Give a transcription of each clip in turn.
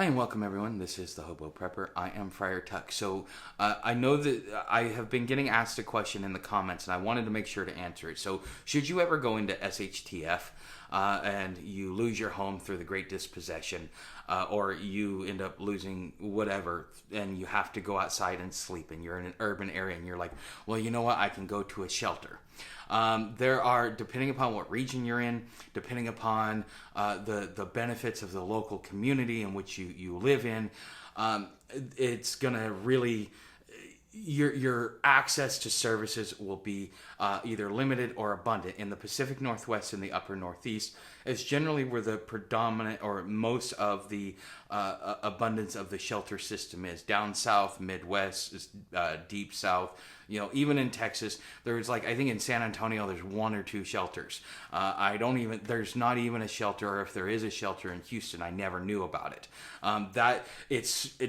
Hi and welcome everyone. This is the Hobo Prepper. I am Friar Tuck. So I know that I have been getting asked a question in the comments and I wanted to make sure to answer it. So should you ever go into SHTF and you lose your home through the Great Dispossession or you end up losing whatever and you have to go outside and sleep and you're in an urban area and you're like, well, you know what? I can go to a shelter. There are, depending upon what region you're in, depending upon the benefits of the local community in which you live in, it's going to really, your access to services will be either limited or abundant. In the Pacific Northwest and the Upper Northeast, it's generally where the predominant or most of the abundance of the shelter system is. Down south, Midwest, deep south, even in Texas, there's I think in San Antonio, there's one or two shelters. There's not even a shelter, or if there is a shelter in Houston, I never knew about it.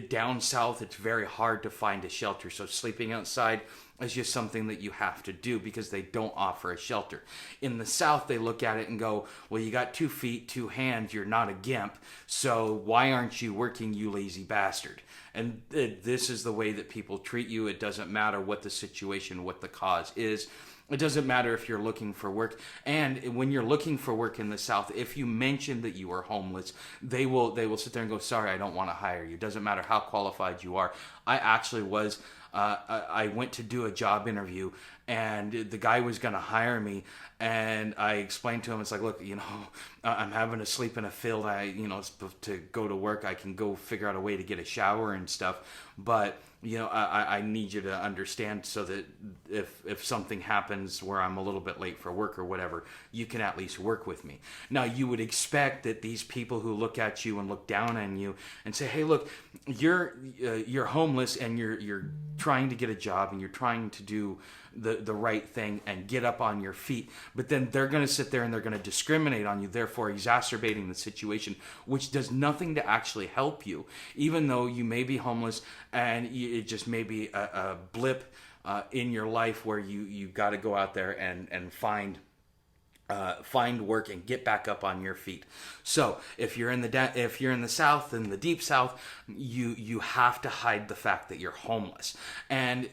Down south, it's very hard to find a shelter. So sleeping outside is just something that you have to do because they don't offer a shelter. In the South, they look at it and go, well, you got 2 feet, 2 hands, you're not a gimp, so why aren't you working, you lazy bastard? And this is the way that people treat you. It doesn't matter what the situation, what the cause is. It doesn't matter if you're looking for work. And when you're looking for work in the South, if you mention that you are homeless, they will sit there and go, sorry, I don't want to hire you. It doesn't matter how qualified you are. I actually was... I went to do a job interview and the guy was going to hire me, and I explained to him, it's like, look, I'm having to sleep in a field. To go to work, I can go figure out a way to get a shower and stuff. But, I need you to understand so that if something happens where I'm a little bit late for work or whatever, you can at least work with me. Now, you would expect that these people who look at you and look down on you and say, hey, look, you're homeless and you're trying to get a job and you're trying to do the right thing and get up on your feet, but then they're going to sit there and they're going to discriminate on you, therefore exacerbating the situation, which does nothing to actually help you, even though you may be homeless and it just may be a blip in your life where you got to go out there and find work and get back up on your feet. So if you're in the South, in the deep South, you have to hide the fact that you're homeless. And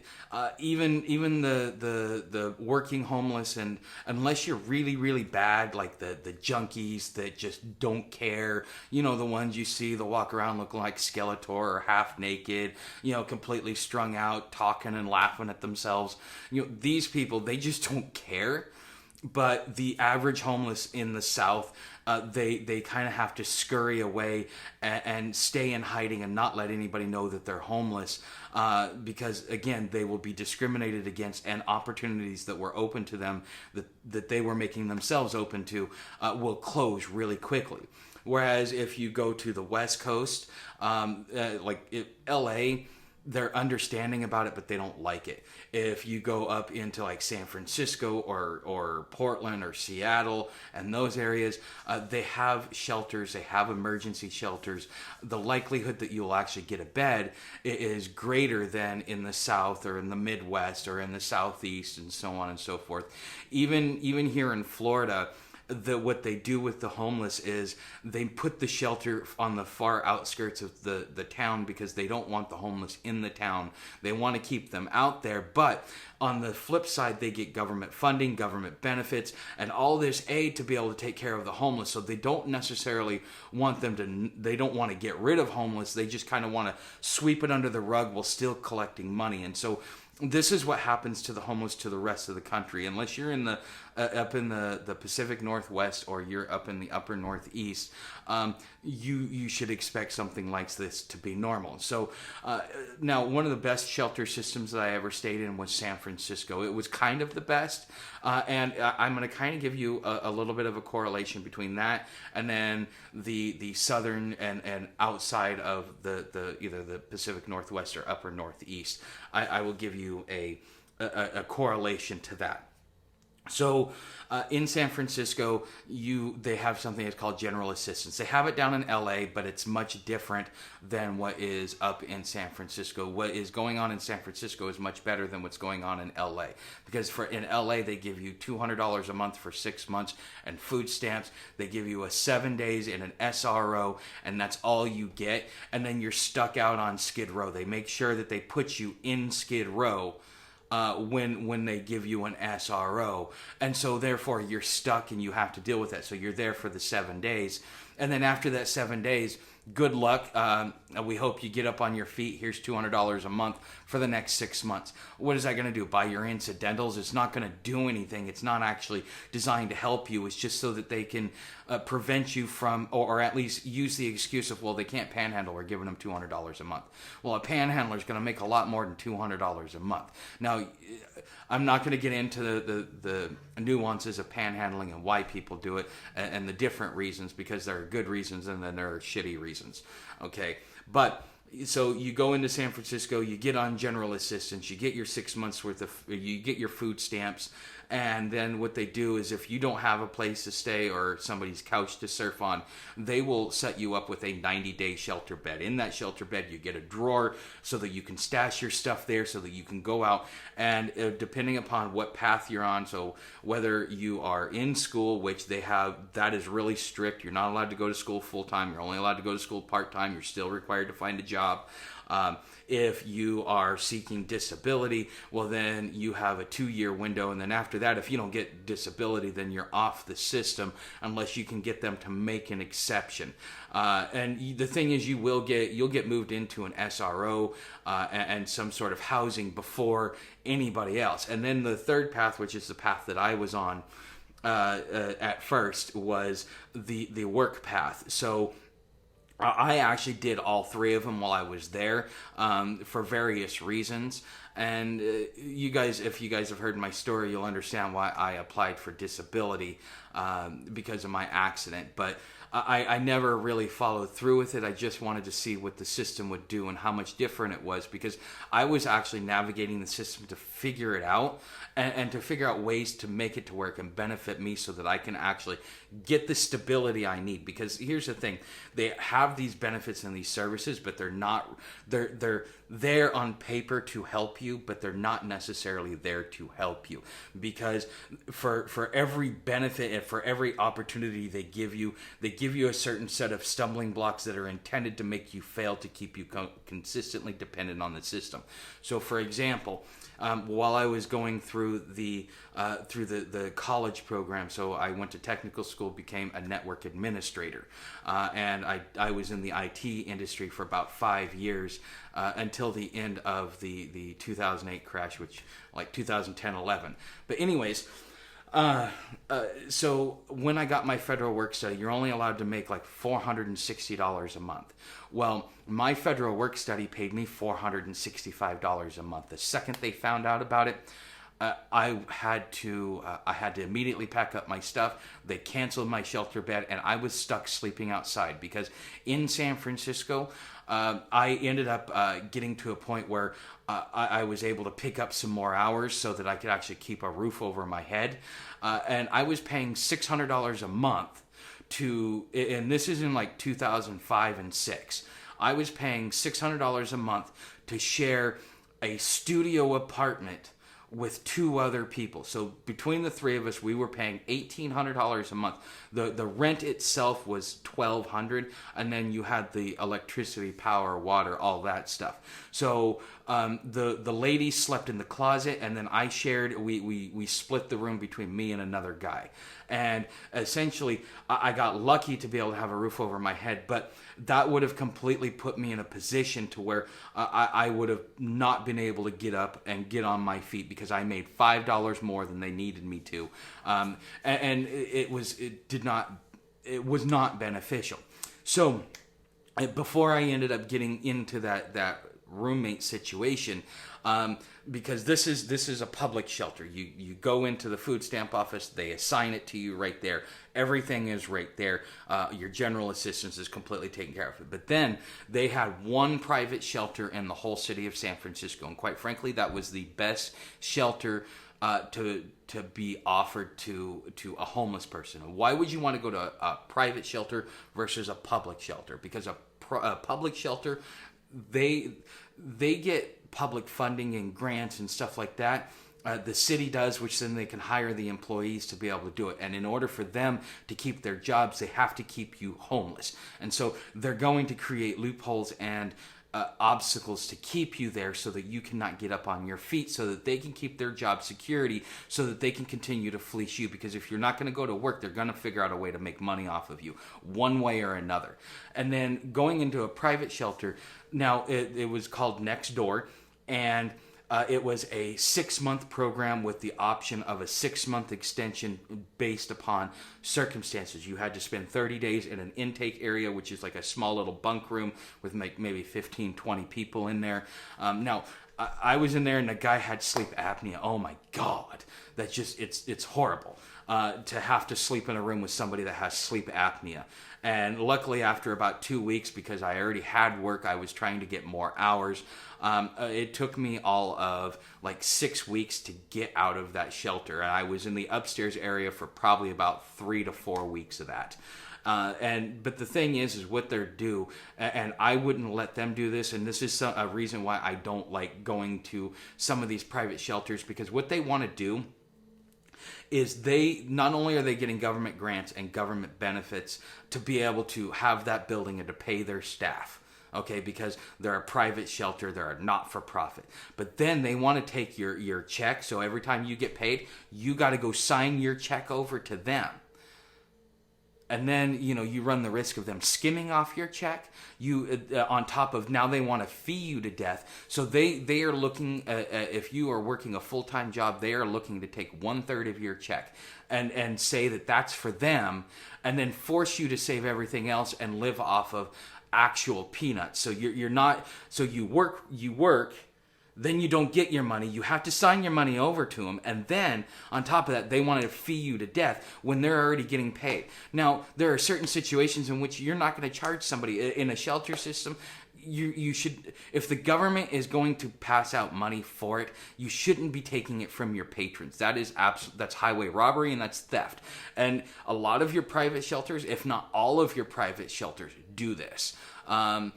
even the working homeless, and unless you're really, really bad, like the junkies that just don't care, the ones you see that walk around looking like Skeletor or half naked, completely strung out, talking and laughing at themselves. These people, they just don't care. But the average homeless in the South, they kind of have to scurry away and stay in hiding and not let anybody know that they're homeless because, again, they will be discriminated against, and opportunities that were open to them that they were making themselves open to will close really quickly. Whereas if you go to the West Coast, LA, they're understanding about it, but they don't like it. If you go up into San Francisco or Portland or Seattle and those areas, they have shelters, they have emergency shelters. The likelihood that you'll actually get a bed is greater than in the South or in the Midwest or in the Southeast and so on and so forth. Even here in Florida, what they do with the homeless is they put the shelter on the far outskirts of the town because they don't want the homeless in the town. They want to keep them out there, but on the flip side, they get government funding, government benefits, and all this aid to be able to take care of the homeless. So they don't necessarily want they don't want to get rid of homeless. They just kind of want to sweep it under the rug while still collecting money. And so this is what happens to the homeless to the rest of the country. Unless you're in up in the Pacific Northwest or you're up in the Upper Northeast, you should expect something like this to be normal. So now, one of the best shelter systems that I ever stayed in was San Francisco. It was kind of the best, and I'm going to kind of give you a little bit of a correlation between that and then the southern and outside of either the Pacific Northwest or Upper Northeast. I will give you a correlation to that. So in San Francisco, they have something that's called general assistance. They have it down in LA, but it's much different than what is up in San Francisco. What is going on in San Francisco is much better than what's going on in LA, because in LA they give you $200 a month for 6 months and food stamps. They give you a 7 days in an SRO, and that's all you get. And then you're stuck out on Skid Row. They make sure that they put you in Skid Row when they give you an SRO, and so therefore you're stuck and you have to deal with that. So you're there for the 7 days, and then after that 7 days, good luck. We hope you get up on your feet. Here's $200 a month for the next 6 months. What is that going to do? Buy your incidentals? It's not going to do anything. It's not actually designed to help you. It's just so that they can prevent you from, or at least use the excuse of, well, they can't panhandle. We're giving them $200 a month. Well, a panhandler is going to make a lot more than $200 a month. Now, I'm not going to get into the nuances of panhandling and why people do it and the different reasons, because there are good reasons and then there are shitty reasons. Okay, but so you go into San Francisco, you get on general assistance, you get your 6 months worth of, you get your food stamps, and then what they do is, if you don't have a place to stay or somebody's couch to surf on, they will set you up with a 90-day shelter bed. In that shelter bed, you get a drawer so that you can stash your stuff there, so that you can go out, and depending upon what path you're on, so whether you are in school, which they have, that is really strict. You're not allowed to go to school full-time. You're only allowed to go to school part-time. You're still required to find a job. If you are seeking disability, well, then you have a 2-year window, and then after that, if you don't get disability, then you're off the system unless you can get them to make an exception. And the thing is, you'll get moved into an SRO and some sort of housing before anybody else. And then the third path, which is the path that I was on at first, was the work path. So I actually did all three of them while I was there for various reasons. And you guys, if you guys have heard my story, you'll understand why I applied for disability because of my accident. But I never really followed through with it. I just wanted to see what the system would do and how much different it was, because I was actually navigating the system to figure it out and to figure out ways to make it to work and benefit me so that I can actually get the stability I need. Because here's the thing, they have these benefits and these services, but they're there on paper to help you, but they're not necessarily there to help you. Because for every benefit and for every opportunity they give you a certain set of stumbling blocks that are intended to make you fail, to keep you consistently dependent on the system. So for example, while I was going through the college program, so I went to technical school, became a network administrator, and I was in the IT industry for about 5 years until the end of the 2008 crash, which like 2010-11. But anyways, so when I got my federal work study, you're only allowed to make like $460 a month. Well, my federal work study paid me $465 a month. The second they found out about it, I had to immediately pack up my stuff. They canceled my shelter bed, and I was stuck sleeping outside, because in San Francisco, I ended up getting to a point where I was able to pick up some more hours so that I could actually keep a roof over my head. And I was paying $600 a month and this is in like 2005 and 6. I was paying $600 a month to share a studio apartment with 2 other people. So between the 3 of us, we were paying $1,800 a month. The rent itself was $1,200, and then you had the electricity, power, water, all that stuff. So the lady slept in the closet, and then I shared. We split the room between me and another guy. And essentially, I got lucky to be able to have a roof over my head, but that would have completely put me in a position to where I would have not been able to get up and get on my feet, because I made $5 more than they needed me to, and it was not beneficial. So before I ended up getting into that roommate situation, because this is a public shelter. You go into the food stamp office, they assign it to you right there. Everything is right there. Your general assistance is completely taken care of. But then they had one private shelter in the whole city of San Francisco, and quite frankly, that was the best shelter to be offered to a homeless person? Why would you want to go to a private shelter versus a public shelter? Because a public shelter, they get public funding and grants and stuff like that. The city does, which then they can hire the employees to be able to do it. And in order for them to keep their jobs, they have to keep you homeless. And so they're going to create loopholes and obstacles to keep you there so that you cannot get up on your feet, so that they can keep their job security, so that they can continue to fleece you. Because if you're not going to go to work, they're going to figure out a way to make money off of you one way or another. And then going into a private shelter, now it was called Next Door, and it was a 6-month program with the option of a 6-month extension based upon circumstances. You had to spend 30 days in an intake area, which is like a small little bunk room with maybe 15, 20 people in there. Now, I was in there and the guy had sleep apnea. Oh my God. That's just, it's horrible to have to sleep in a room with somebody that has sleep apnea. And luckily, after about 2 weeks, because I already had work, I was trying to get more hours. It took me all of like 6 weeks to get out of that shelter. And I was in the upstairs area for probably about 3 to 4 weeks of that. But the thing is what they're due, and I wouldn't let them do this. And this is a reason why I don't like going to some of these private shelters, because what they want to do is they not only are they getting government grants and government benefits to be able to have that building and to pay their staff, okay, because they're a private shelter, they're a not-for-profit. But then they want to take your check, so every time you get paid, you got to go sign your check over to them. And then, you run the risk of them skimming off your check. On top of now they want to fee you to death. So they are looking, if you are working a full-time job, they are looking to take 1/3 of your check and say that that's for them, and then force you to save everything else and live off of actual peanuts. So you're not, so you work, then you don't get your money. You have to sign your money over to them. And then, on top of that, they want to fee you to death when they're already getting paid. Now, there are certain situations in which you're not going to charge somebody. In a shelter system, you should, if the government is going to pass out money for it, you shouldn't be taking it from your patrons. That's highway robbery and that's theft. And a lot of your private shelters, if not all of your private shelters, do this. And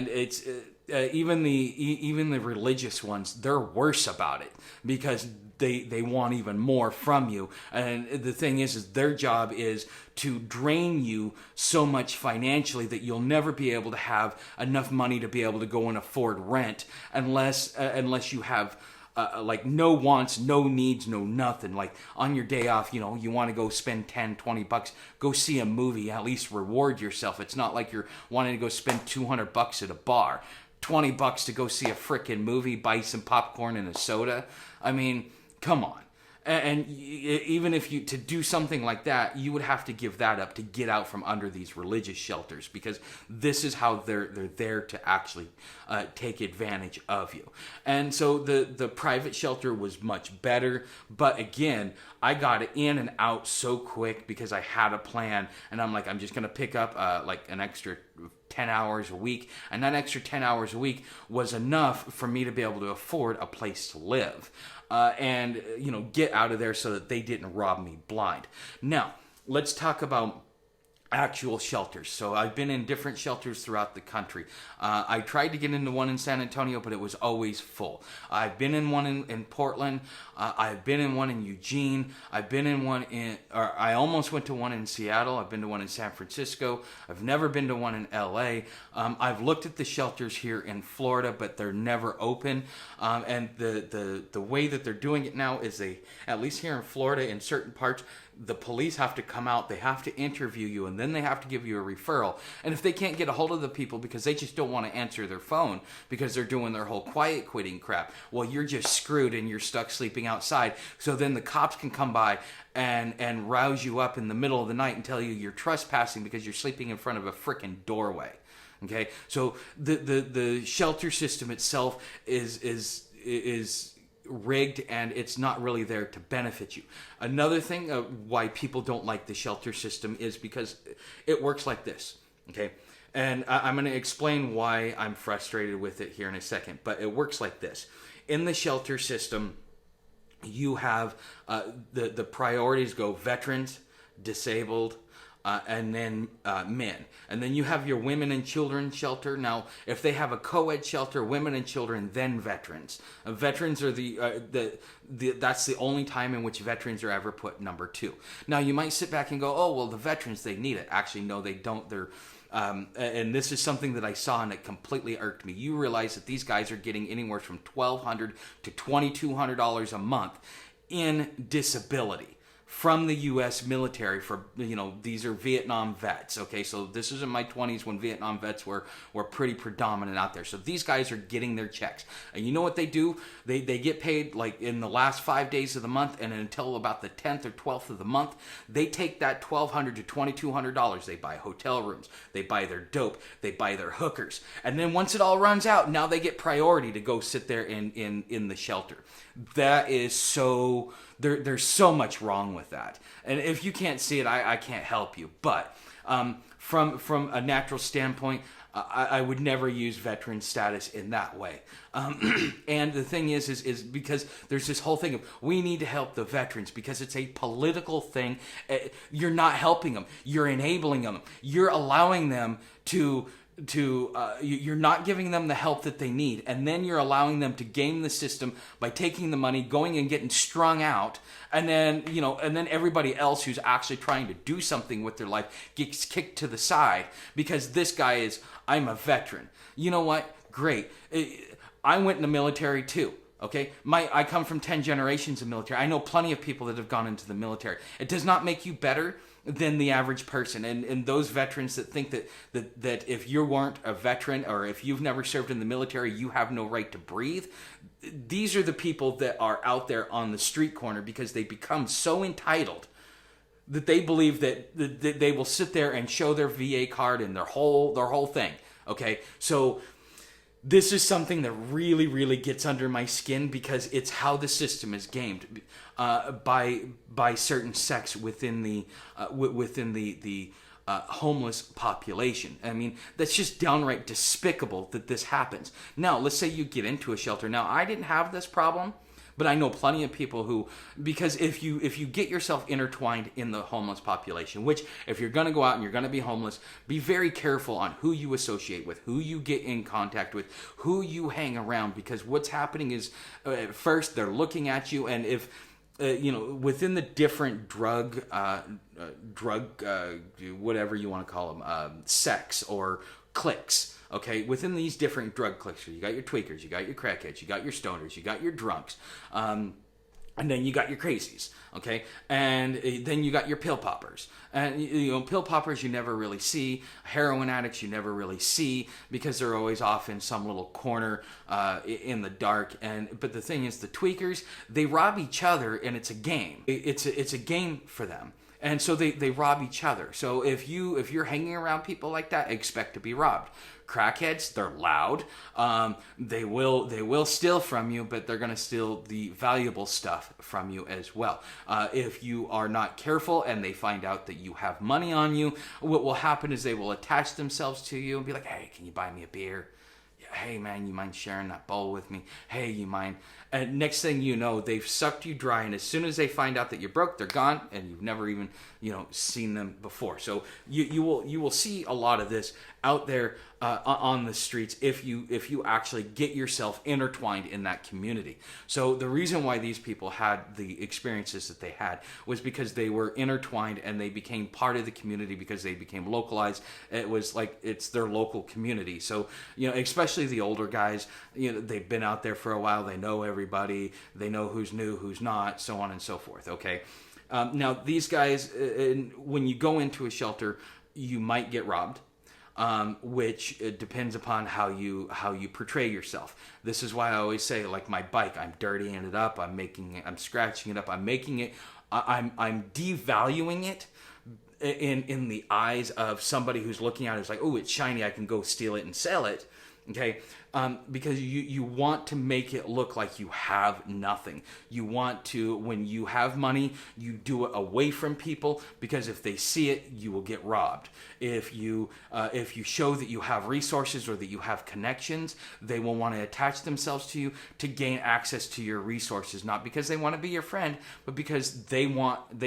it's... even the religious ones, they're worse about it because they want even more from you. And the thing is their job is to drain you so much financially that you'll never be able to have enough money to be able to go and afford rent unless you have like no wants, no needs, no nothing. Like on your day off, you want to go spend $10-20, go see a movie, at least reward yourself. It's not like you're wanting to go spend $200 at a bar. $20 to go see a frickin' movie, buy some popcorn and a soda. I mean, come on. And even if to do something like that, you would have to give that up to get out from under these religious shelters, because this is how they're there to actually take advantage of you. And so the private shelter was much better, but again, I got in and out so quick because I had a plan, and I'm like, I'm just gonna pick up like an extra 10 hours a week, and that extra 10 hours a week was enough for me to be able to afford a place to live. And get out of there so that they didn't rob me blind. Now, let's talk about actual shelters. So I've been in different shelters throughout the country. I tried to get into one in San Antonio, but it was always full. I've been in one in Portland. I've been in one in Eugene. I've been in one I almost went to one in Seattle. I've been to one in San Francisco. I've never been to one in LA. I've looked at the shelters here in Florida, but they're never open. And the way that they're doing it now is at least here in Florida, in certain parts, the police have to come out, they have to interview you, and then they have to give you a referral. And if they can't get a hold of the people because they just don't want to answer their phone because they're doing their whole quiet quitting crap, well, you're just screwed and you're stuck sleeping outside. So then the cops can come by and rouse you up in the middle of the night and tell you you're trespassing because you're sleeping in front of a frickin' doorway. Okay? So the shelter system itself is rigged, and it's not really there to benefit you. Another thing why people don't like the shelter system is because it works like this, okay? And I'm going to explain why I'm frustrated with it here in a second, but it works like this. In the shelter system, you have the priorities go veterans, disabled, and then men. And then you have your women and children shelter. Now, if they have a co-ed shelter, women and children, then veterans. Veterans are that's the only time in which veterans are ever put number 2. Now, you might sit back and go, oh, well, the veterans, they need it. Actually, no, they don't. And this is something that I saw and it completely irked me. You realize that these guys are getting anywhere from $1,200 to $2,200 a month in disability from the U.S. military. For, these are Vietnam vets. Okay, so this is in my 20s when Vietnam vets were pretty predominant out there. So these guys are getting their checks, and you know what they do? They get paid like in the last 5 days of the month, and until about the 10th or 12th of the month, they take that $1,200 to $2,200. They buy hotel rooms, they buy their dope, they buy their hookers, and then once it all runs out, now they get priority to go sit there in the shelter. That is so. There's so much wrong with that, and if you can't see it, I can't help you. But from a natural standpoint, I would never use veteran status in that way. And the thing is because there's this whole thing of we need to help the veterans because it's a political thing. You're not helping them. You're enabling them. You're allowing them to you're not giving them the help that they need, and then you're allowing them to game the system by taking the money, going and getting strung out, and then everybody else who's actually trying to do something with their life gets kicked to the side because this guy is, I'm a veteran. You know what? Great. I went in the military too. Okay, I come from 10 generations of military. I know plenty of people that have gone into the military. It does not make you better than the average person. And those veterans that think that if you weren't a veteran or if you've never served in the military, you have no right to breathe. These are the people that are out there on the street corner because they become so entitled that they believe that they will sit there and show their VA card and their whole thing. Okay, so this is something that really, really gets under my skin because it's how the system is gamed by certain sects within the homeless population. I mean, that's just downright despicable that this happens. Now, let's say you get into a shelter. Now, I didn't have this problem, but I know plenty of people who, because if you get yourself intertwined in the homeless population, which if you're going to go out and you're going to be homeless, be very careful on who you associate with, who you get in contact with, who you hang around, because what's happening is first they're looking at you, and if within the different drug whatever you want to call them, sects or cliques. Okay, within these different drug cliques, you got your tweakers, you got your crackheads, you got your stoners, you got your drunks, and then you got your crazies, okay? And then you got your pill poppers. And, pill poppers you never really see. Heroin addicts you never really see because they're always off in some little corner in the dark. But the thing is, the tweakers, they rob each other, and it's a game. It's a game for them. And so they rob each other. So if you're hanging around people like that, expect to be robbed. Crackheads, they're loud. They will steal from you, but they're going to steal the valuable stuff from you as well. If you are not careful and they find out that you have money on you, what will happen is they will attach themselves to you and be like, hey, can you buy me a beer? Hey, man, you mind sharing that bowl with me? Hey, you mind? And next thing you know, they've sucked you dry. And as soon as they find out that you're broke, they're gone, and you've never even, seen them before. So you will see a lot of this out there on the streets if you actually get yourself intertwined in that community. So the reason why these people had the experiences that they had was because they were intertwined and they became part of the community because they became localized. It was like it's their local community. So especially the older guys, they've been out there for a while. They know everybody. They know who's new, who's not, so on and so forth. Okay. Now these guys, when you go into a shelter, you might get robbed. Which depends upon how you portray yourself. This is why I always say, like my bike, I'm dirtying it up, I'm scratching it up, I'm devaluing it in the eyes of somebody who's looking at it. It's like, oh, it's shiny, I can go steal it and sell it. Okay, because you want to make it look like you have nothing. You want to, when you have money, you do it away from people, because if they see it, you will get robbed. If you show that you have resources or that you have connections, they will want to attach themselves to you to gain access to your resources, not because they want to be your friend, but because they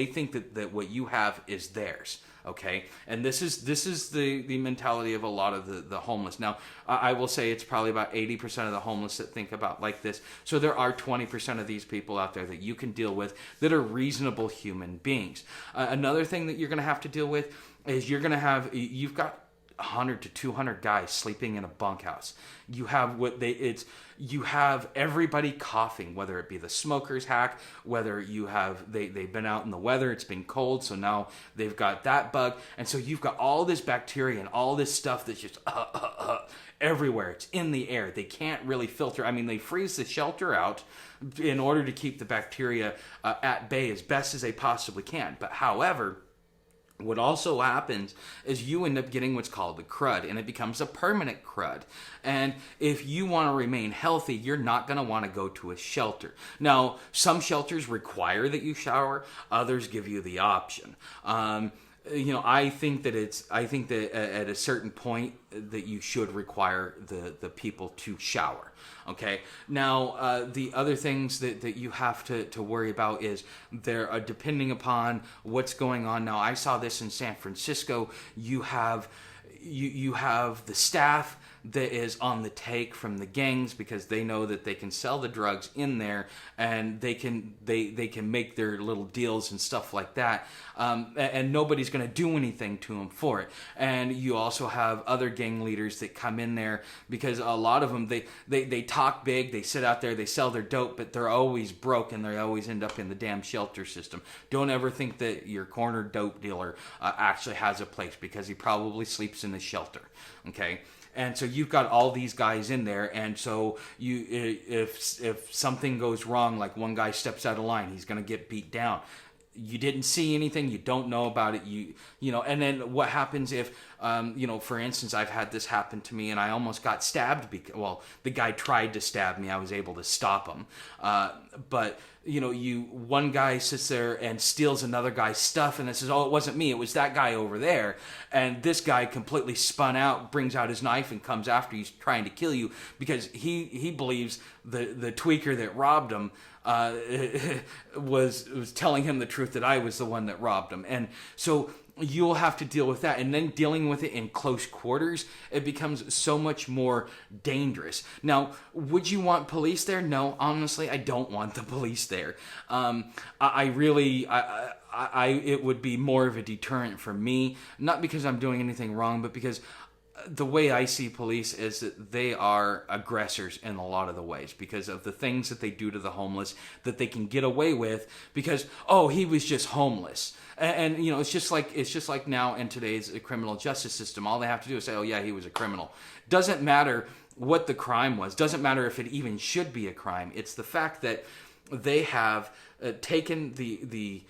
think that what you have is theirs. Okay, and this is the mentality of a lot of the homeless. Now, I will say it's probably about 80% of the homeless that think about like this. So there are 20% of these people out there that you can deal with that are reasonable human beings. Another thing that you're going to have to deal with is you've got 100 to 200 guys sleeping in a bunkhouse. You have everybody coughing, whether it be the smoker's hack, whether they've been out in the weather, it's been cold, so now they've got that bug, and so you've got all this bacteria and all this stuff that's just everywhere. It's in the air. They can't really filter. I mean, they freeze the shelter out in order to keep the bacteria at bay as best as they possibly can. But however, what also happens is you end up getting what's called the crud, and it becomes a permanent crud. And if you want to remain healthy, you're not going to want to go to a shelter. Now, some shelters require that you shower, others give you the option. I think that at a certain point that you should require the people to shower. Okay. Now, the other things that you have to worry about is depending upon what's going on. Now, I saw this in San Francisco. You have the staff that is on the take from the gangs, because they know that they can sell the drugs in there, and they can make their little deals and stuff like that, and nobody's going to do anything to them for it. And you also have other gang leaders that come in there, because a lot of them they talk big, they sit out there, they sell their dope, but they're always broke, and they always end up in the damn shelter system. Don't ever think that your corner dope dealer actually has a place, because he probably sleeps in the shelter. Okay. And so you've got all these guys in there, and so if something goes wrong, like one guy steps out of line, he's going to get beat down. You didn't see anything, you don't know about it, and then what happens if, for instance, I've had this happen to me, and I almost got stabbed the guy tried to stab me, I was able to stop him, but one guy sits there and steals another guy's stuff, and it says, oh, it wasn't me, it was that guy over there, and this guy completely spun out, brings out his knife, and comes after you, trying to kill you, because he believes the tweaker that robbed him was telling him the truth, that I was the one that robbed him. And so you'll have to deal with that, and then dealing with it in close quarters, it becomes so much more dangerous. Now, would you want police there? No, honestly, I don't want the police there. It would be more of a deterrent for me, not because I'm doing anything wrong, but because the way I see police is that they are aggressors in a lot of the ways, because of the things that they do to the homeless that they can get away with, because, oh, he was just homeless. And it's just like now in today's criminal justice system, all they have to do is say, oh yeah, he was a criminal. Doesn't matter what the crime was. Doesn't matter if it even should be a crime. It's the fact that they have taken they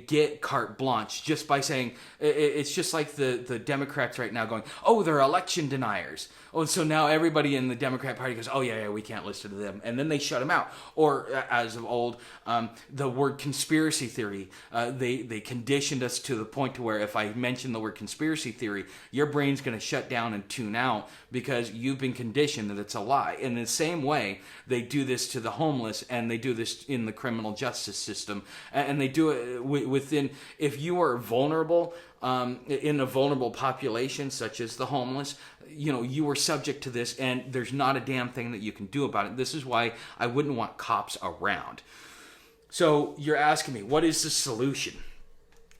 get carte blanche just by saying, it's just like the Democrats right now going, oh, they're election deniers. Oh, so now everybody in the Democrat Party goes, oh yeah, we can't listen to them. And then they shut them out. Or as of old, the word conspiracy theory, they conditioned us to the point to where if I mention the word conspiracy theory, your brain's going to shut down and tune out, because you've been conditioned that it's a lie. In the same way, they do this to the homeless, and they do this in the criminal justice system. And they do it within, if you are vulnerable, in a vulnerable population such as the homeless, you are subject to this, and there's not a damn thing that you can do about it. This is why I wouldn't want cops around. So you're asking me, what is the solution?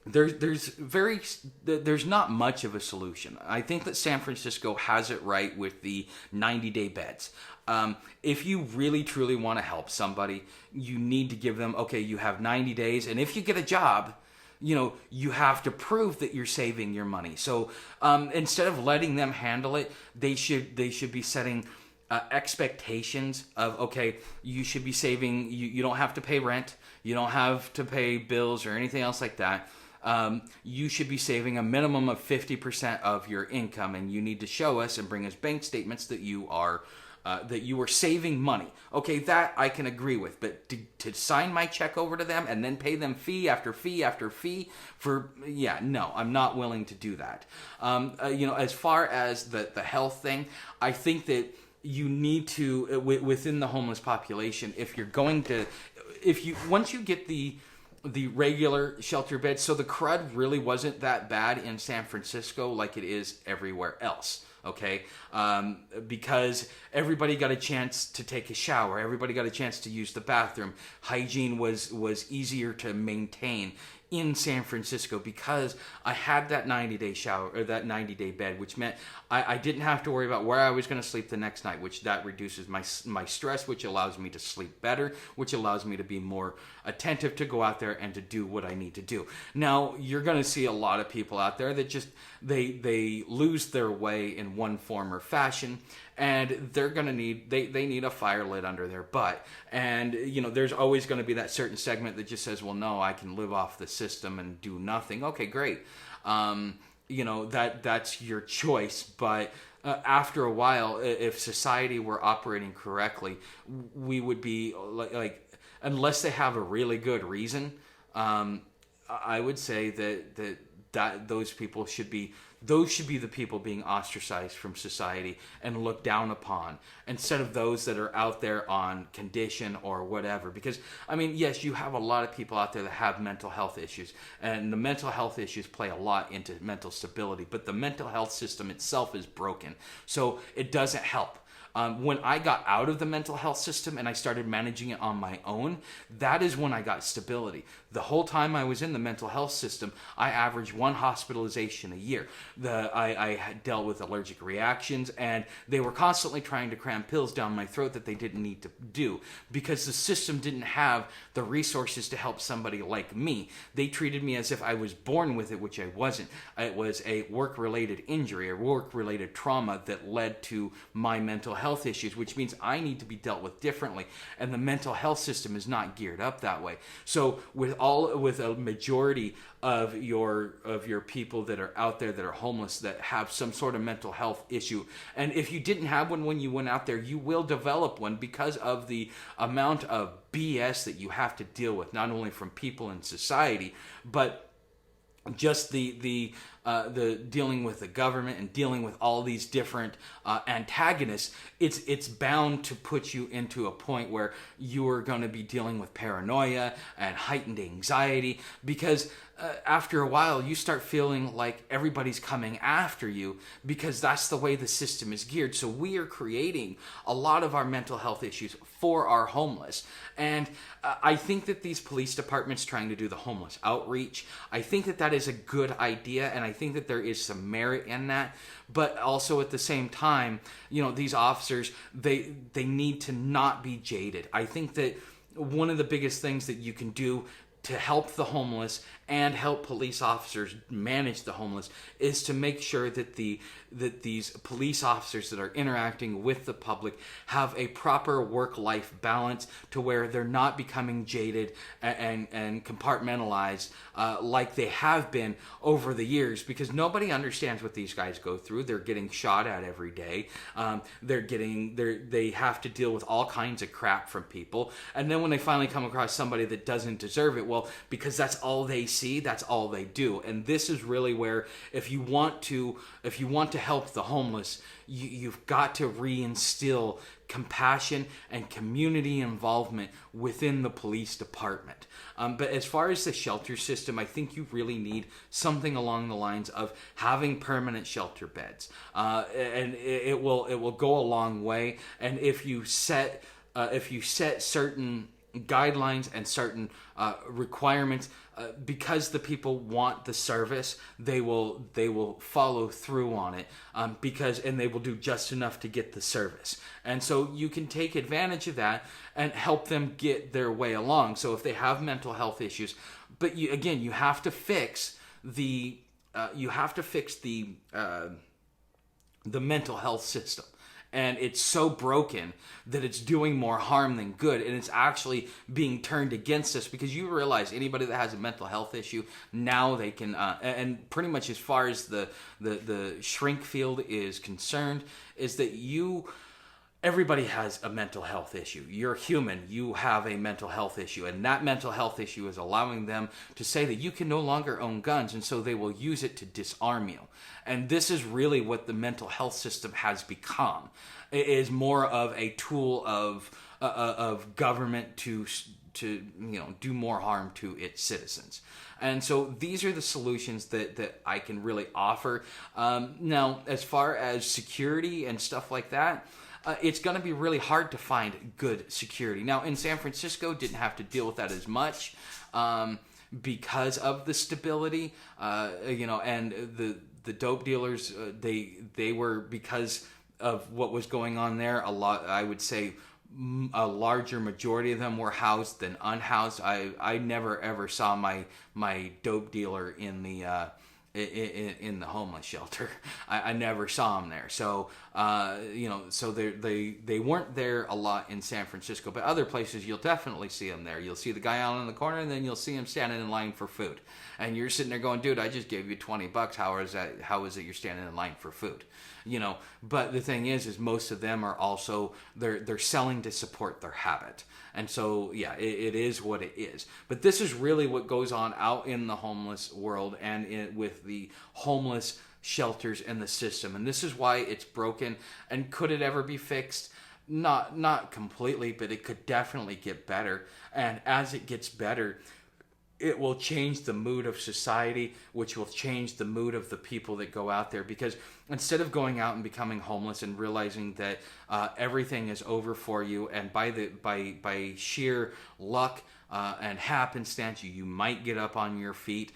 There's not much of a solution. I think that San Francisco has it right with the 90-day beds. If you really truly want to help somebody, you need to give them, okay, you have 90 days, and if you get a job, you have to prove that you're saving your money. So instead of letting them handle it, they should be setting expectations of, okay, you should be saving, you don't have to pay rent, you don't have to pay bills or anything else like that. you should be saving a minimum of 50% of your income, and you need to show us and bring us bank statements that you are saving money. Okay, that I can agree with, but to sign my check over to them and then pay them fee after fee after fee no, I'm not willing to do that. As far as the health thing, I think that you need to, within the homeless population, once you get the regular shelter beds, so the crud really wasn't that bad in San Francisco like it is everywhere else. Okay, because everybody got a chance to take a shower, everybody got a chance to use the bathroom. Hygiene was easier to maintain in San Francisco because I had that 90-day shower, or that 90-day bed, which meant I didn't have to worry about where I was going to sleep the next night, which that reduces my stress, which allows me to sleep better, which allows me to be more attentive to go out there and to do what I need to do. Now, you're going to see a lot of people out there that just, they lose their way in one form or fashion, and they're going to they need a fire lit under their butt. And, there's always going to be that certain segment that just says, well, no, I can live off the system and do nothing. Okay, great. That's your choice. But after a while, if society were operating correctly, we would be like unless they have a really good reason, I would say that those people should be the people being ostracized from society and looked down upon, instead of those that are out there on condition or whatever. Because, yes, you have a lot of people out there that have mental health issues, and the mental health issues play a lot into mental stability, but the mental health system itself is broken, so it doesn't help. When I got out of the mental health system and I started managing it on my own, that is when I got stability. The whole time I was in the mental health system, I averaged 1 hospitalization a year. I had dealt with allergic reactions, and they were constantly trying to cram pills down my throat that they didn't need to do, because the system didn't have the resources to help somebody like me. They treated me as if I was born with it, which I wasn't. It was a work-related injury or work-related trauma that led to my mental health issues, which means I need to be dealt with differently, and the mental health system is not geared up that way. So with a majority of your people that are out there that are homeless, that have some sort of mental health issue, and if you didn't have one when you went out there, you will develop one because of the amount of BS that you have to deal with, not only from people in society, but just the dealing with the government and dealing with all these different antagonists. It's bound to put you into a point where you are going to be dealing with paranoia and heightened anxiety, because after a while you start feeling like everybody's coming after you, because that's the way the system is geared. So we are creating a lot of our mental health issues for our homeless. And I think that these police departments trying to do the homeless outreach, I think that is a good idea, and I think that there is some merit in that. But also at the same time, these officers, they need to not be jaded. I think that one of the biggest things that you can do to help the homeless and help police officers manage the homeless is to make sure that these police officers that are interacting with the public have a proper work-life balance, to where they're not becoming jaded and compartmentalized like they have been over the years, because nobody understands what these guys go through. They're getting shot at every day. They have to deal with all kinds of crap from people, and then when they finally come across somebody that doesn't deserve it, well, because that's all they see, that's all they do. And this is really where, if you want to help the homeless, you've got to reinstill compassion and community involvement within the police department. But as far as the shelter system, I think you really need something along the lines of having permanent shelter beds, and it will go a long way. And if you set certain guidelines and certain requirements, because the people want the service, they will follow through on it, and they will do just enough to get the service. And so you can take advantage of that and help them get their way along. So if they have mental health issues, but you have to fix the mental health system. and it's so broken that it's doing more harm than good, and it's actually being turned against us, because you realize anybody that has a mental health issue, now they can and pretty much as far as the shrink field is concerned, is that everybody has a mental health issue. You're human. You have a mental health issue. And that mental health issue is allowing them to say that you can no longer own guns. And so they will use it to disarm you. And this is really what the mental health system has become. It is more of a tool of government to do more harm to its citizens. And so these are the solutions that I can really offer. Now, as far as security and stuff like that, it's going to be really hard to find good security. Now, in San Francisco, didn't have to deal with that as much because of the stability, and the dope dealers, they were, because of what was going on there, a lot, I would say, a larger majority of them were housed than unhoused. I never ever saw my dope dealer in the homeless shelter. I never saw them there. So so they weren't there a lot in San Francisco, but other places you'll definitely see them there. You'll see the guy out in the corner, and then you'll see him standing in line for food. And you're sitting there going, dude, I just gave you $20. How is it you're standing in line for food? But the thing is most of them are also, they're selling to support their habit. And so, yeah, it is what it is. But this is really what goes on out in the homeless world and with the homeless shelters and the system. And this is why it's broken. And could it ever be fixed? Not completely, but it could definitely get better. And as it gets better, it will change the mood of society, which will change the mood of the people that go out there. Because instead of going out and becoming homeless and realizing that everything is over for you, and by sheer luck and happenstance, you might get up on your feet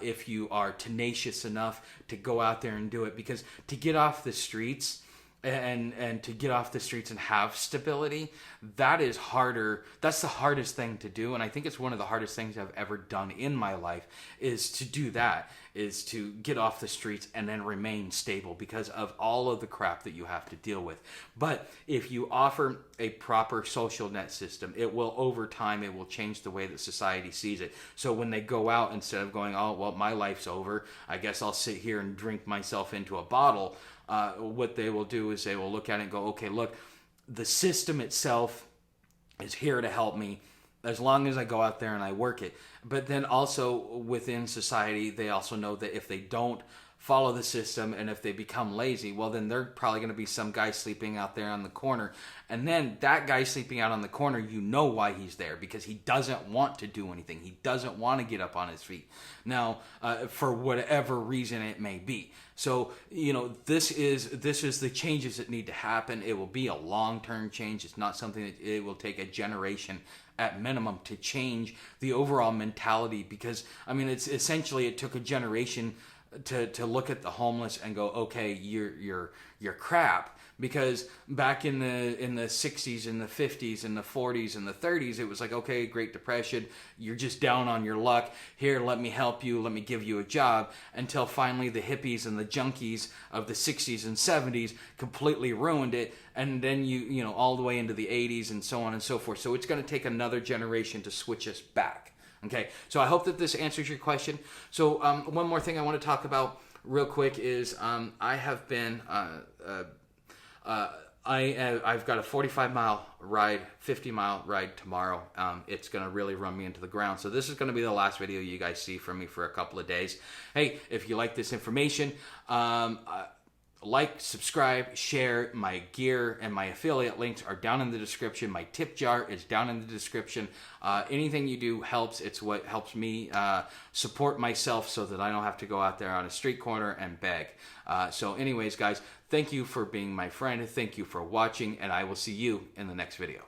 if you are tenacious enough to go out there and do it. Because to get off the streets and to get off the streets and have stability, that is harder. That's the hardest thing to do. And I think it's one of the hardest things I've ever done in my life, is to do that, is to get off the streets and then remain stable because of all of the crap that you have to deal with. But if you offer a proper social net system, it will, over time, it will change the way that society sees it. So when they go out, instead of going, oh, well, my life's over, I guess I'll sit here and drink myself into a bottle, what they will do is they will look at it and go, okay, look, the system itself is here to help me as long as I go out there and I work it. But then also within society, they also know that if they don't follow the system and if they become lazy, well, then they're probably going to be some guy sleeping out there on the corner. And then that guy sleeping out on the corner, you know why he's there, because he doesn't want to do anything. He doesn't want to get up on his feet. Now, for whatever reason it may be. So, this is the changes that need to happen. It will be a long-term change. It's not something that it will take a generation at minimum to change the overall mentality, because, it's essentially, it took a generation to look at the homeless and go, okay, you're crap. Because back in the 60s and the 50s and the 40s and the 30s, it was like, okay, Great Depression, you're just down on your luck. Here, let me help you, let me give you a job. Until finally the hippies and the junkies of the 60s and 70s completely ruined it. And then you all the way into the 80s and so on and so forth. So it's going to take another generation to switch us back. Okay, so I hope that this answers your question. So one more thing I want to talk about real quick is I have been I've got a 45-mile ride, 50-mile ride tomorrow. It's going to really run me into the ground. So this is going to be the last video you guys see from me for a couple of days. Hey, if you like this information, like, subscribe, share. My gear and my affiliate links are down in the description. My tip jar is down in the description. Anything you do helps. It's what helps me support myself so that I don't have to go out there on a street corner and beg. So anyways, guys, thank you for being my friend. Thank you for watching, and I will see you in the next video.